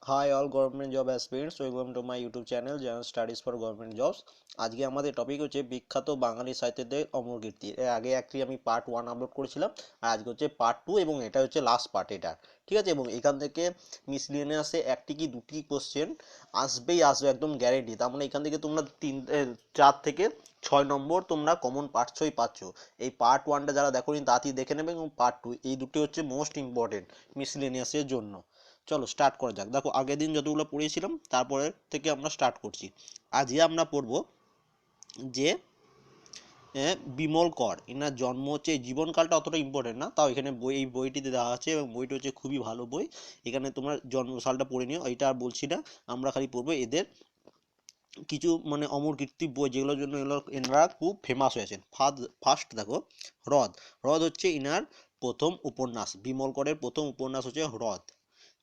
Hi all government job aspirants, welcome to my YouTube channel General Studies for Government Jobs। আজকে আমাদের topic হচ্ছে বিখ্যাত বাঙালি সাহিত্যিকদের অমর কীর্তি। এর আগে একটি আমি পার্ট 1 আপলোড করেছিলাম, আর আজকে হচ্ছে পার্ট 2 এবং এটা হচ্ছে লাস্ট পার্ট এটা। ঠিক আছে, এবং এখান থেকে মিসলিনিয়াসে একটি কি দুটি কোশ্চেন আসবেই আসবে, একদম গ্যারেন্টি। তার মানে এখান থেকে তোমরা 4 থেকে 6 নম্বর তোমরা কমন পাচ্ছই পাচ্ছ। এই পার্ট 1টা যারা দেখোনি তাড়াতাড়ি দেখে নেবে, এবং পার্ট 2 এই দুটি হচ্ছে মোস্ট ইম্পর্টেন্ট মিসলিনিয়াসের জন্য। চলো স্টার্ট করা যাক। দেখো আগের দিন যতগুলো পড়িয়েছিলাম তারপরে থেকে আমরা স্টার্ট করছি। আজকে আমরা পড়ব যে বিমল কর, এনার জন্ম হচ্ছে, জীবনকালটা অতটা ইম্পর্টেন্ট না, তাও এখানে এই বইটিতে দেওয়া আছে এবং বইটা হচ্ছে খুবই ভালো বই। এখানে তোমার জন্মসালটা পড়ে নিও, এটা আর বলছি না। আমরা খালি পড়বো এদের কিছু মানে অমর কীর্তি বই, যেগুলোর জন্য এনারা খুব ফেমাস হয়েছেন। ফার্স্ট দেখো হ্রদ। হ্রদ হচ্ছে ইনার প্রথম উপন্যাস, বিমল করের প্রথম উপন্যাস হচ্ছে হ্রদ।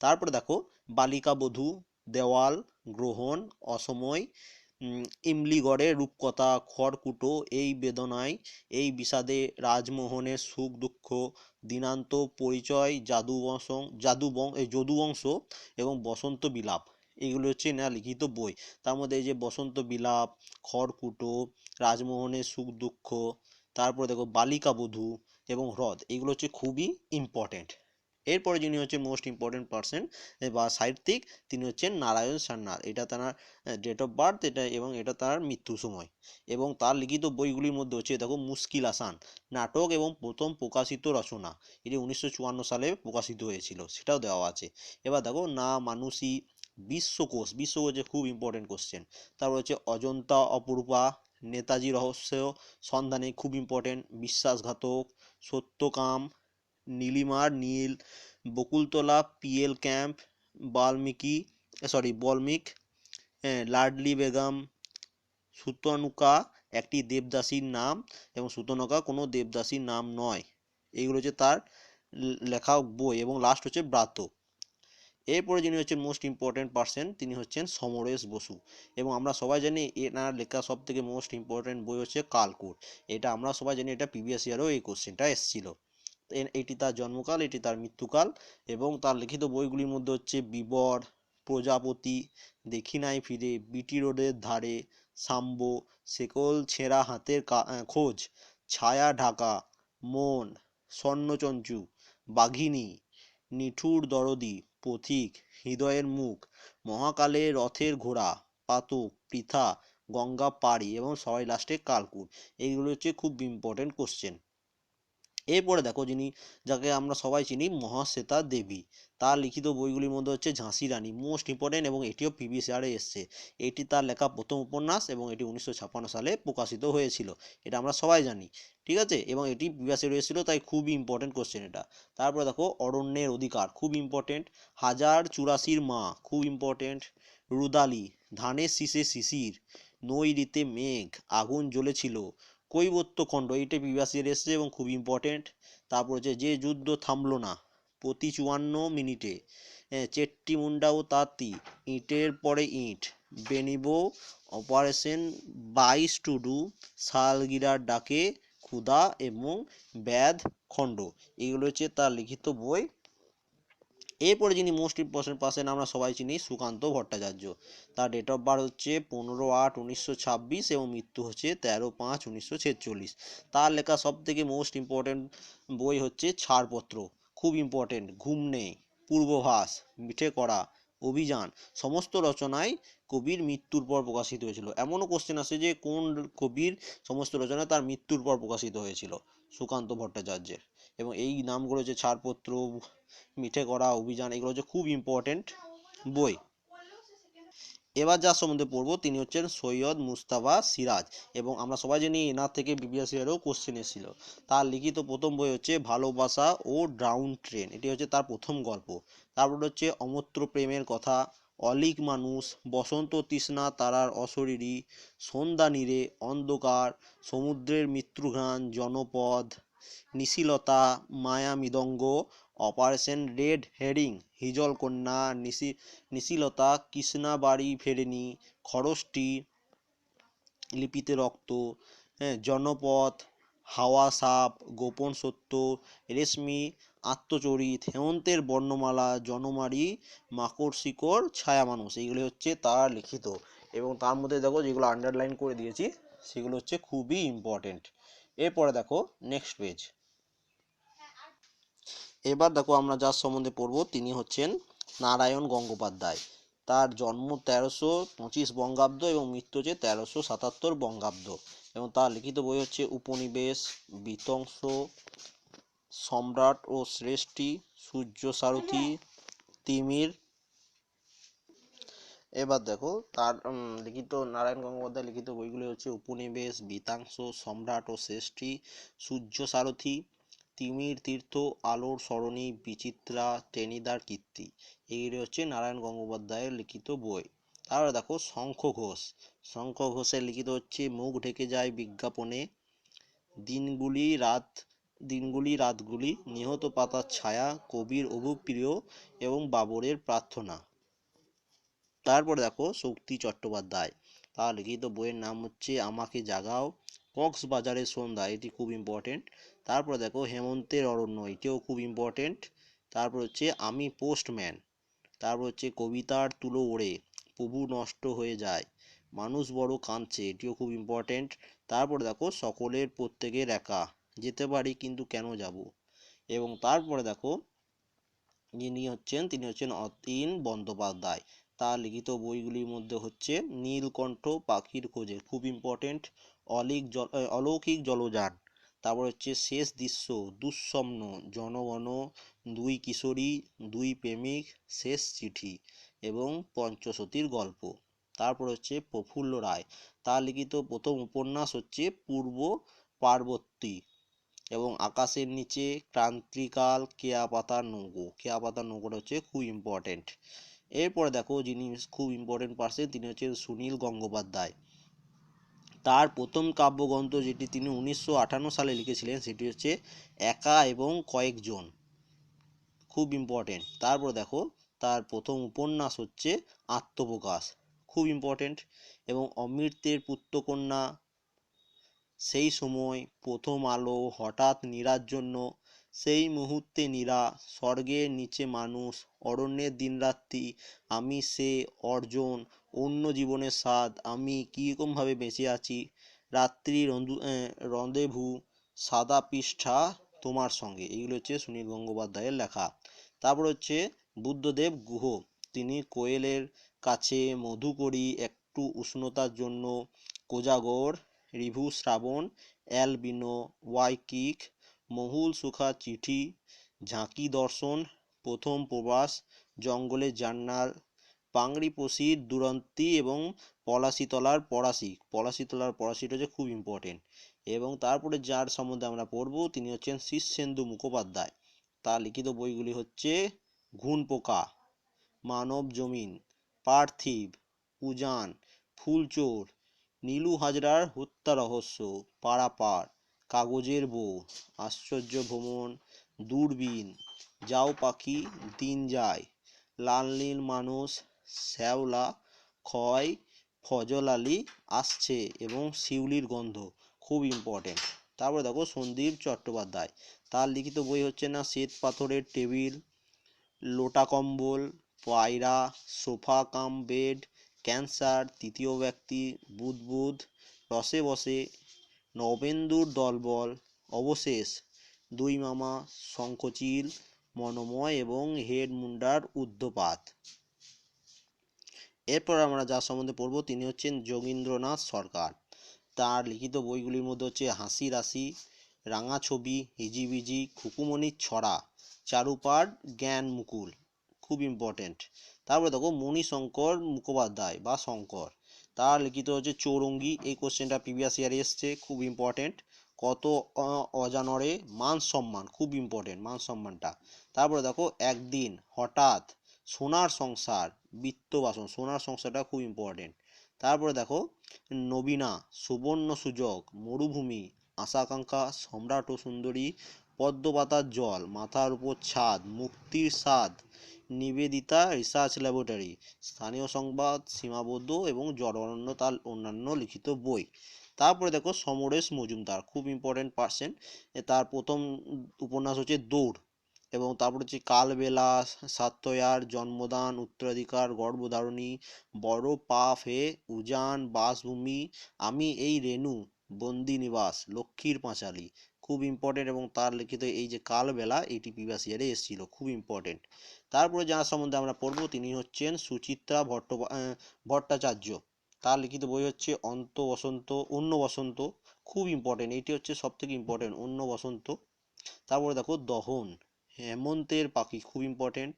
তারপরে দেখো বালিকা বধূ, দেওয়াল, গ্রহণ, অসময়, ইমলিগড়ের রূপকথা, খড়কুটো, এই বেদনায়, এই বিষাদে, রাজমোহনের সুখ দুঃখ, দিনান্ত, পরিচয়, যদুবংশ এবং বসন্ত বিলাপ। এগুলো হচ্ছে না লিখিত বই। তার মধ্যে এই যে বসন্ত বিলাপ, খড়কুটো, রাজমোহনের সুখ দুঃখ, তারপরে দেখো বালিকা বধূ এবং হ্রদ, এগুলো হচ্ছে খুবই ইম্পর্টেন্ট। এরপরে যিনি হচ্ছে মোস্ট ইম্পর্টেন্ট পার্সন বা সাহিত্যিক, তিনি হচ্ছেন নারায়ণ সান্যাল। এটা তার ডেট অফ বার্থ, এটা এবং এটা তার মৃত্যুর সময়। এবং তার লিখিত বইগুলির মধ্যে হচ্ছে দেখো মুশকিল আসান নাটক এবং প্রথম প্রকাশিত রচনা, এটি 1954 সালে প্রকাশিত হয়েছিল, সেটাও দেওয়া আছে। এবার দেখো না মানুষই, বিশ্বকোষ। বিশ্বকোষ যে খুব ইম্পর্টেন্ট কোশ্চেন। তারপর হচ্ছে অজন্তা অপরূপা, নেতাজি রহস্য সন্ধানে, খুব ইম্পর্টেন্ট। বিশ্বাসঘাতক, সত্যকাম, নীলিমার নীল, বকুলতলা, পিএল ক্যাম্প, বলমিক, লাডলি বেগম, সুতনুকা একটি দেবদাসীর নাম, এবং সুতনুকা কোনো দেবদাসীর নাম নয়। এইগুলো হচ্ছে তার লেখা বই। এবং লাস্ট হচ্ছে ব্রাত। এরপরে যিনি হচ্ছেন মোস্ট ইম্পর্টেন্ট পার্সন, তিনি হচ্ছেন সমরেশ বসু। এবং আমরা সবাই জানি এনার লেখা সব থেকে মোস্ট ইম্পর্টেন্ট বই হচ্ছে কালকূট। এটা আমরা সবাই জানি, এটা প্রিভিয়াস ইয়ারেও এই কোশ্চেনটা এসেছিল। এটি তার জন্মকাল, এটি তার মৃত্যুকাল। এবং তার লিখিত বইগুলির মধ্যে হচ্ছে বিবর, প্রজাপতি, দেখি নাই ফিরে, বিটি রোডের ধারে, সাম্ব, শেকল ছেঁড়া হাতের খোঁজ, ছায়া ঢাকা, মন, স্বর্ণচঞ্চু, বাঘিনী, নিঠুর দরদি, পথিক, হৃদয়ের মুখ, মহাকালে রথের ঘোড়া, পাতক, পৃথা, গঙ্গা পাড়ি এবং সবাই লাস্টে কালকুট। এইগুলো হচ্ছে খুব ইম্পর্টেন্ট কোশ্চেন। এরপরে দেখো যিনি, যাকে আমরা সবাই চিনি, মহাশ্বেতা দেবী। তার লিখিত বইগুলির মধ্যে হচ্ছে ঝাঁসি রানী, মোস্ট ইম্পর্টেন্ট, এবং এটিও প্রিভিয়াস ইয়ারে এসছে। এটি তার লেখা প্রথম উপন্যাস এবং এটি 1956 সালে প্রকাশিত হয়েছিল, এটা আমরা সবাই জানি। ঠিক আছে, এবং এটি প্রিভিয়াস ইয়ারে এসেছিল, তাই খুবই ইম্পর্টেন্ট কোশ্চেন এটা। তারপরে দেখো অরণ্যের অধিকার, খুব ইম্পর্টেন্ট। হাজার চুরাশির মা, খুব ইম্পর্টেন্ট। রুদালি, ধানের শীষে শিশির, নৈঋতে মেঘ, আগুন জ্বলেছিল, কৈবর্তখণ্ড, এইটা প্রিভিয়াস ইয়ার এসছে এবং খুব ইম্পর্টেন্ট। তারপর হচ্ছে যে যুদ্ধ থামলো না, প্রতি 54 মিনিটে, চেট্টি মুন্ডা ও তাঁতি, ইটের পরে ইট, বেনিবো, অপারেশন 22 টুডু, সালগিরার ডাকে, ক্ষুধা এবং ব্যাধ খণ্ড। এগুলো হচ্ছে তার লিখিত বই। এরপরে যিনি মোস্ট ইম্পর্টেন্ট পার্সন আমরা সবাই চিনি, সুকান্ত ভট্টাচার্য। তার ডেট অফ বার্থ হচ্ছে 15/8/1926 এবং মৃত্যু হচ্ছে 13/5/1946। তার লেখা সব থেকে মোস্ট ইম্পর্টেন্ট বই হচ্ছে ছাড়পত্র, খুব ইম্পর্টেন্ট। ঘুম নেই, পূর্বভাস, মিঠে করা, অভিযান, সমস্ত রচনায় কবির মৃত্যুর পর প্রকাশিত হয়েছিল। এমনও কোশ্চেন আসে যে কোন কবির সমস্ত রচনা তার মৃত্যুর পর প্রকাশিত হয়েছিল, সুকান্ত ভট্টাচার্যের। এবং এই নামগুলো হচ্ছে ছাড়পত্র, মিঠে করা, অভিযান, এগুলো হচ্ছে খুব ইম্পর্টেন্ট বই। এবার যার সম্বন্ধে পড়বো তিনি হচ্ছেন সৈয়দ মুজতবা সিরাজ। এবং আমরা সবাই জানি এনার থেকে প্রিভিয়াস ইয়ারেও কোশ্চেন এসেছিল। তার লিখিত প্রথম বই হচ্ছে ভালোবাসা ও ডাউন ট্রেন, এটি হচ্ছে তার প্রথম গল্প। তারপর হচ্ছে অমূর্ত প্রেমের কথা, অলিক মানুষ, বসন্ত তৃষ্ণা তারার অশরীরী, সন্ধ্যা নীরে, অন্ধকার, সমুদ্রের মৃত্যুঘ্রাণ, জনপদ, নিশিলতা, মায়া মৃদঙ্গ, অপারেশন রেড হেরিং, হিজল কন্যা, নিশিলতা, কৃষ্ণা বাড়ি ফেরেনি, খরষ্টি, লিপিতে রক্ত, জনপথ, হাওয়া সাপ, গোপন সত্য, রেশমি, আত্মচরিত, হেমন্তের বর্ণমালা, জনমারি, মাকড় শিকড়, ছায়া মানুষ, এইগুলি হচ্ছে তার লিখিত। এবং তার মধ্যে দেখো যেগুলো আন্ডারলাইন করে দিয়েছি সেগুলো হচ্ছে খুবই ইম্পর্টেন্ট। এরপরে দেখো নেক্সট পেজ। এবার দেখো আমরা যার সম্বন্ধে পড়ব তিনি হচ্ছেন নারায়ণ গঙ্গোপাধ্যায়। তার জন্ম 1325 বঙ্গাব্দ এবং মৃত্যু হচ্ছে 1377 বঙ্গাব্দ। এবং তার লিখিত বই হচ্ছে উপনিবেশ, বিধ্বংস, সম্রাট ও শ্রেষ্ঠী, সূর্য সারথি, তিমির। এবার দেখো তার লিখিত নারায়ণ গঙ্গোপাধ্যায় লিখিত বইগুলি হচ্ছে উপনিবেশ, বিধ্বংস, সম্রাট ও শ্রেষ্ঠী, সূর্য সারথি, তিমির তীর্থ, আলোর সরণি, বিচিত্রা, টেনিদার কীর্তি। এইগুলি হচ্ছে নারায়ণ গঙ্গোপাধ্যায়ের লিখিত বই। তারপরে দেখো শঙ্খ ঘোষ। শঙ্খ ঘোষের লিখিত হচ্ছে মুখ ঢেকে যায় বিজ্ঞাপনে, দিনগুলি রাতগুলি, নিহত পাতার ছায়া, কবির অভিপ্রিয় এবং বাবরের প্রার্থনা। তারপরে দেখো শক্তি চট্টোপাধ্যায়। তার লিখিত বইয়ের নাম হচ্ছে আমাকে জাগাও, কক্সবাজারের সন্ধ্যা, এটি খুব ইম্পর্টেন্ট। তারপরে দেখো হেমন্তের অরণ্য, এটিও খুব ইম্পর্টেন্ট। তারপর হচ্ছে আমি পোস্টম্যান। তারপর হচ্ছে কবিতার তুলো ওড়ে, প্রভু নষ্ট হয়ে যায়, মানুষ বড় কাঁদছে, এটিও খুব ইম্পর্টেন্ট। তারপর দেখো সকলের প্রত্যেকের একা, যেতে পারি কিন্তু কেন যাব। এবং তারপরে দেখো তিনি হচ্ছেন অতীন বন্দ্যোপাধ্যায়। তার লিখিত বইগুলির মধ্যে হচ্ছে নীলকণ্ঠ পাখির খোঁজে, খুব ইম্পর্টেন্ট। অলৌকিক জলযান, তারপর হচ্ছে শেষ দৃশ্য, দুঃস্বপ্ন, জনগণ, দুই কিশোরী, দুই প্রেমিক, শেষ চিঠি এবং পঞ্চসতীর গল্প। তারপর হচ্ছে প্রফুল্ল রায়। তার লিখিত প্রথম উপন্যাস হচ্ছে পূর্ব পার্বতী এবং আকাশের নিচে, ক্রান্তিকাল, কেয়া পাতার নৌকোটা হচ্ছে খুব ইম্পর্টেন্ট। এরপরে দেখো যিনি খুব ইম্পর্টেন্ট পার্সন তিনি হচ্ছেন সুনীল গঙ্গোপাধ্যায়। তার প্রথম কাব্যগ্রন্থ যেটি তিনি 1958 সালে লিখেছিলেন সেটি হচ্ছে একা এবং কয়েকজন, খুব ইম্পর্টেন্ট। তারপর দেখো তার প্রথম উপন্যাস হচ্ছে আত্মপ্রকাশ, খুব ইম্পর্টেন্ট। এবং অমৃতের পুত্রকন্যা, সেই সময়, প্রথম আলো, হঠাৎ নীরার জন্য, সেই মুহূর্তে নীরা, স্বর্গের নিচে মানুষ, অরণ্যের দিনরাত্রি, আমি সে, অর্জন, অন্য জীবনের স্বাদ, আমি কীরকমভাবে বেঁচে আছি, রাত্রি রন্ধেভু, সাদা পৃষ্ঠা তোমার সঙ্গে, এইগুলো হচ্ছে সুনীল গঙ্গোপাধ্যায়ের লেখা। তারপর হচ্ছে বুদ্ধদেব গুহ। তিনি কোয়েলের কাছে, মধু করি, একটু উষ্ণতার জন্য, কোজাগর, রিভু শ্রাবণ, অ্যালবিনো, ওয়াইকিক, মহুল সুখা চিঠি, ঝাঁকি দর্শন, প্রথম প্রবাস, জঙ্গলের জান্নাল, পাংড়িপোষির দুরন্তি এবং পলাশিতলার পরাশিটা হচ্ছে খুব ইম্পর্টেন্ট। এবং তারপরে যার সম্বন্ধে আমরা পড়ব তিনি হচ্ছেন শীর্ষেন্দু মুখোপাধ্যায়। তার লিখিত বইগুলি হচ্ছে ঘুণ পোকা, মানব জমিন, পার্থিব, উজান, ফুলচোর, নীলু হাজরার হত্যা রহস্য, পারাপার, কাগজের বউ, আশ্চর্য ভ্রমণ, দূরবীন, যাও পাখি, দিন যায়, লাল নীল মানুষ, শ্যাওলা, ক্ষয়, ফজল আলী আসছে এবং শিউলির গন্ধ, খুব ইম্পর্টেন্ট। তারপরে দেখো সন্দীপ চট্টোপাধ্যায়। তার লিখিত বই হচ্ছে না শ্বেত পাথরের টেবিল, লোটা কম্বল, পায়রা, সোফা কাম বেড, ক্যান্সার, তৃতীয় ব্যক্তি, বুদবুদ, রসে বসে, নবেন্দুর দলবল, অবশেষ, দুই মামা, শঙ্খচিল, মনোময় এবং হেড মুন্ডার উদ্যোপাত। এরপর আমরা যার সম্বন্ধে পড়ব তিনি হচ্ছেন যোগীন্দ্রনাথ সরকার। তার লিখিত বইগুলির মধ্যে হচ্ছে হাসি রাশি, রাঙা ছবি, হিজিবিজি, খুকুমণির ছড়া, চারুপাঠ, জ্ঞান মুকুল, খুব ইম্পর্টেন্ট। তারপরে দেখো মণিশঙ্কর মুখোপাধ্যায় বা শঙ্কর। তার লিখিত হচ্ছে চৌরঙ্গি, এই কোশ্চেনটা প্রিভিয়াস ইয়ারে এসছে, খুব ইম্পর্টেন্ট। কত অজানরে, মান সম্মান, খুব ইম্পর্টেন্ট মান সম্মানটা। তারপরে দেখো একদিন, হঠাৎ, সোনার সংসার, বৃত্তবাসন, সোনার সংসারটা খুব ইম্পর্টেন্ট। তারপরে দেখো নবীনা, সুবর্ণ সুযোগ, মরুভূমি, আশাকাঙ্ক্ষা, সম্রাট ও সুন্দরী, পদ্মপাতার জল, মাথার উপর ছাদ, মুক্তির স্বাদ, নিবেদিতা রিসার্চ ল্যাবরেটরি, স্থানীয় সংবাদ, সীমাবদ্ধ এবং জড়অরণ্য, তার অন্যান্য লিখিত বই। তারপরে দেখো সমরেশ মজুমদার, খুব ইম্পর্টেন্ট পার্সন। তার প্রথম উপন্যাস হচ্ছে দৌড়, এবং তারপর হচ্ছে কালবেলা, সাত্যয়ার, জন্মদান, উত্তরাধিকার, গর্ভধারণী, বড় পাপ হে, উজান, বাসভূমি, আমি এই রেণু, বন্দি নিবাস, লক্ষ্মীর পাঁচালী, খুব ইম্পর্টেন্ট। এবং তার লিখিত এই যে কালবেলা, এটি প্রিভিয়াস ইয়ারে এসেছিল, খুব ইম্পর্টেন্ট। তারপরে যার সম্বন্ধে আমরা পড়ব তিনি হচ্ছেন সুচিত্রা ভট্টাচার্য। তার লিখিত বই হচ্ছে অন্য বসন্ত, খুব ইম্পর্টেন্ট, এটি হচ্ছে সব থেকে ইম্পর্টেন্ট, অন্য বসন্ত। তারপরে দেখো দহন, হেমন্তের পাখি, খুব ইম্পর্টেন্ট।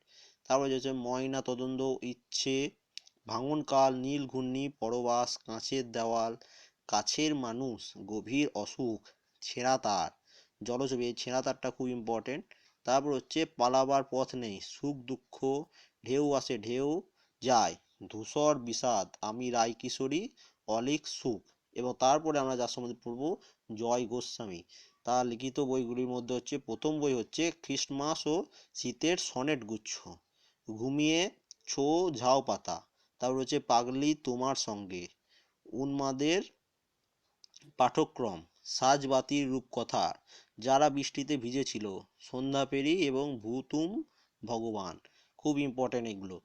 তারপরে হচ্ছে ময়না তদন্ত, ইচ্ছে, ভাঙনকাল, নীল ঘূর্ণি, পরবাস, কাঁচের দেওয়াল, কাছের মানুষ, গভীর অসুখ, ছেঁড়া তার, জলছবি, এই ছেঁড়া তারটা খুব ইম্পর্টেন্ট। তারপর হচ্ছে পালাবার পথ নেই, সুখ দুঃখ, ঢেউ আসে ঢেউ যায়, ধূসর বিষাদ, আমি রায় কিশোরী, অলীক সুখ। এবং তারপরে আমরা যার সম্বন্ধে পড়ব জয় গোস্বামী। তার লিখিত বইগুলির মধ্যে হচ্ছে প্রথম বই হচ্ছে খ্রিস্টমাস ও শীতের সনেট গুচ্ছ, ঘুমিয়ে ছো ঝাউ পাতা। তারপর হচ্ছে পাগলি তোমার সঙ্গে, উন্মাদের পাঠক্রম, সাজবাতির রূপকথা, যারা বৃষ্টিতে ভিজেছিল, সন্ধ্যা পেরি এবং ভূতুম ভগবান, খুব ইম্পর্টেন্ট এগুলো।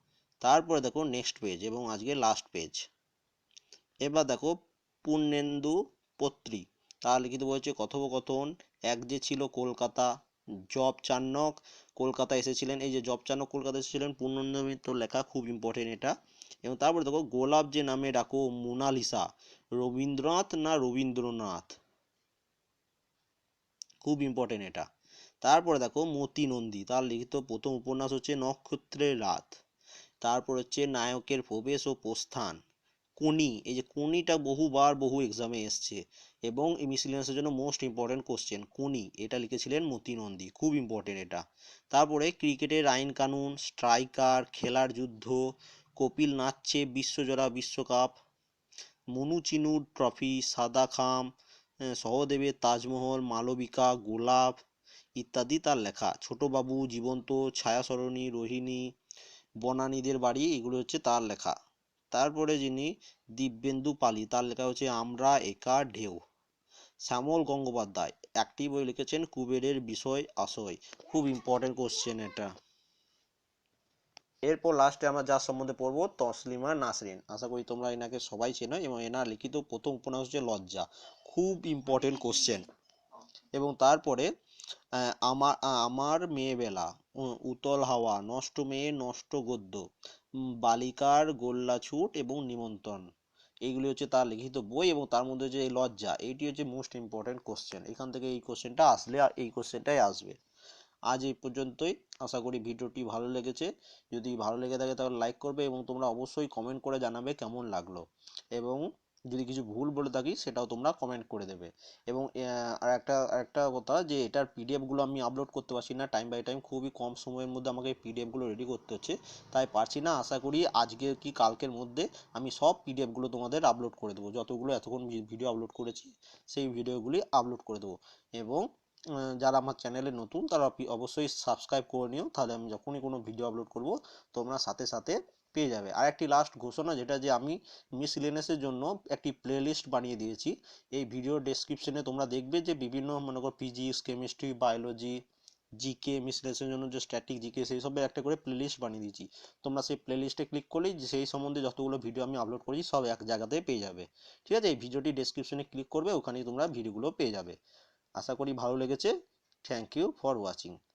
তারপরে দেখো নেক্সট পেজ এবং আজকে লাস্ট পেজ। এবার দেখো পূর্ণেন্দু পত্রী, তার লিখিত বই হচ্ছে কথোপকথন, এক যে ছিল কলকাতা, জব চান্নক কলকাতা এসেছিলেন, এই যে জব চান্নক কলকাতা এসেছিলেন পূর্ণেন্দু মিত্র লেখা, খুব ইম্পর্টেন্ট এটা। এবং তারপরে দেখো গোলাপ যে নামে ডাকো মোনালিসা, রবীন্দ্রনাথ না রবীন্দ্রনাথ, খুব ইম্পর্টেন্ট এটা। তারপরে দেখো মতি নন্দী, তার লিখিত প্রথম উপন্যাস হচ্ছে নক্ষত্রের রাত। তারপর হচ্ছে নায়কের প্রবেশ ও প্রস্থান, কোনি, এই যে কোনিটা বহুবার বহু এক্সামে এসছে এবং এই মিসলিনিয়াসের জন্য মোস্ট ইম্পর্টেন্ট কোশ্চেন, কোনি, এটা লিখেছিলেন মতি নন্দী, খুব ইম্পর্টেন্ট এটা। তারপরে ক্রিকেটের আইন কানুন, স্ট্রাইকার, খেলার যুদ্ধ, কপিল নাচছে, বিশ্বজোড়া বিশ্বকাপ, মনু চিনুর ট্রফি, সাদা খাম, সহদেবের তাজমহল, মালবিকা, গোলাপ ইত্যাদি তার লেখা। ছোটবাবু, জীবন্ত, ছায়া সরণী, রোহিণী, বনানীদের বাড়ি, এগুলো হচ্ছে তার লেখা। তারপরে যিনি দিব্যেন্দু পালি, তার লেখা হচ্ছে আমরা একা ঢেউ। শ্যামল গঙ্গোপাধ্যায় একটি বই লিখেছেন কুবেরের বিষয় আশয়, খুব ইম্পর্টেন্ট কোশ্চেন এটা। এরপর লাস্টে আমরা যার সম্বন্ধে পড়বো তসলিমা নাসরিন, আশা করি তোমরা এনাকে সবাই চেনো এবং এনার লিখিত প্রথম উপন্যাস হচ্ছে লজ্জা, খুব ইম্পর্টেন্ট কোশ্চেন। এবং তারপরে আমার আমার মেয়েবেলা, উতল হাওয়া, নষ্ট মেয়ে, নষ্ট গদ্য, বালিকার গোল্লাছুট এবং নিমন্ত্রণ, এইগুলি হচ্ছে তার লিখিত বই। এবং তার মধ্যে যে লজ্জা, এইটি হচ্ছে মোস্ট ইম্পর্টেন্ট কোশ্চেন, এখান থেকে এই কোশ্চেনটা আসলে এই কোশ্চেনটাই আসবে। আজ এই পর্যন্তই, আশা করি ভিডিওটি ভালো লেগেছে। যদি ভালো লেগে থাকে তাহলে লাইক করবে এবং তোমরা অবশ্যই কমেন্ট করে জানাবে কেমন লাগলো। এবং যদি কিছু ভুল বলে থাকি সেটাও তোমরা কমেন্ট করে দেবে। এবং আরেকটা কথা, যে এটার পিডিএফগুলো আমি আপলোড করতে পারছি না টাইম বাই টাইম, খুবই কম সময়ের মধ্যে আমাকে এই পিডিএফগুলো রেডি করতে হচ্ছে, তাই পারছি না। আশা করি আজকে কি কালকের মধ্যে আমি সব পিডিএফগুলো তোমাদের আপলোড করে দেবো, যতগুলো এতক্ষণ ভিডিও আপলোড করেছি সেই ভিডিওগুলি আপলোড করে দেবো। এবং যারা আমার চ্যানেলে নতুন তারা অবশ্যই সাবস্ক্রাইব করে নিও, তাহলে আমি যখনই কোনো ভিডিও আপলোড করব তোমরা সাথে সাথে পেয়ে যাবে। আর একটি লাস্ট ঘোষণা, যেটা যে আমি মিসলেনিয়াসের জন্য একটি প্লেলিস্ট বানিয়ে দিয়েছি, এই ভিডিও ডেসক্রিপশনে তোমরা দেখবে যে বিভিন্ন মনে করো ফিজিক্স, কেমিস্ট্রি, বায়োলজি, জিকে, মিসলেনিয়াসের জন্য যে স্ট্যাটিক জিকে, সেই সবের একটা করে প্লেলিস্ট বানিয়ে দিয়েছি। তোমরা সেই প্লেলিস্টে ক্লিক করলেই সেই সম্বন্ধে যতগুলো ভিডিও আমি আপলোড করেছি সব এক জায়গাতে পেয়ে যাবে। ঠিক আছে, এই ভিডিওটি ডেসক্রিপশনে ক্লিক করবে, ওখানেই তোমরা ভিডিওগুলো পেয়ে যাবে। আশা করি ভালো লেগেছে। Thank you for watching.